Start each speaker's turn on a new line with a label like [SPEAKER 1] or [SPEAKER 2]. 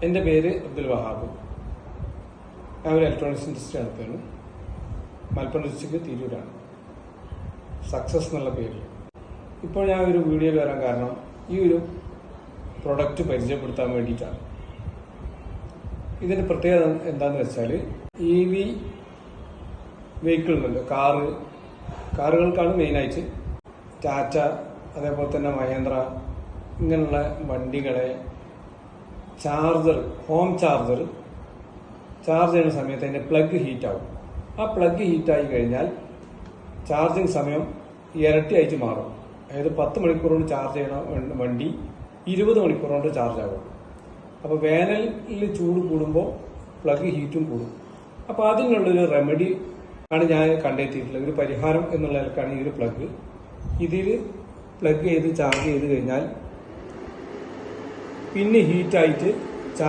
[SPEAKER 1] എൻ്റെ പേര് അബ്ദുൽ വഹാബ്. ഞാൻ ഒരു ഇലക്ട്രോണിക്സ് ഇൻഡസ്ട്രി നടത്തുകയാണ്. മലപ്പുറം ഡിസ്ട്രിക്ട് തിരൂരാണ്. സക്സസ് എന്നുള്ള പേര്. ഇപ്പോൾ ഞാൻ ഒരു വീഡിയോയിൽ വരാൻ കാരണം ഈ ഒരു പ്രൊഡക്റ്റ് പരിചയപ്പെടുത്താൻ വേണ്ടിയിട്ടാണ്. ഇതിൻ്റെ പ്രത്യേകത എന്താണെന്ന് വെച്ചാൽ EV വെഹിക്കിൾ ഉണ്ടല്ലോ, കാറുകൾക്കാണ് മെയിനായിട്ട്. ടാറ്റ, അതേപോലെ തന്നെ മഹേന്ദ്ര, ഇങ്ങനെയുള്ള വണ്ടികളെ ഹോം ചാർജർ ചാർജ് ചെയ്യുന്ന സമയത്ത് അതിൻ്റെ പ്ലഗ് ഹീറ്റാവും. ആ പ്ലഗ് ഹീറ്റായി കഴിഞ്ഞാൽ ചാർജിങ് സമയം ഇരട്ടിയായിട്ട് മാറും. അതായത് 10 മണിക്കൂർ കൊണ്ട് ചാർജ് ചെയ്യണ വണ്ടി 20 മണിക്കൂർ കൊണ്ട് ചാർജ് ആകും. അപ്പോൾ വേനലിൽ ചൂട് കൂടുമ്പോൾ പ്ലഗ് ഹീറ്റും കൂടും. അപ്പോൾ അതിനുള്ളൊരു റെമഡി ആണ് ഞാൻ കണ്ടെത്തിയിട്ടുള്ളത്. ഒരു പരിഹാരം എന്നുള്ള നിലക്കാണ് ഈ ഒരു പ്ലഗ്. ഇതിൽ പ്ലഗ് ചെയ്ത് ചാർജ് ചെയ്ത് കഴിഞ്ഞാൽ പിന്നെ ഹീറ്റായിട്ട്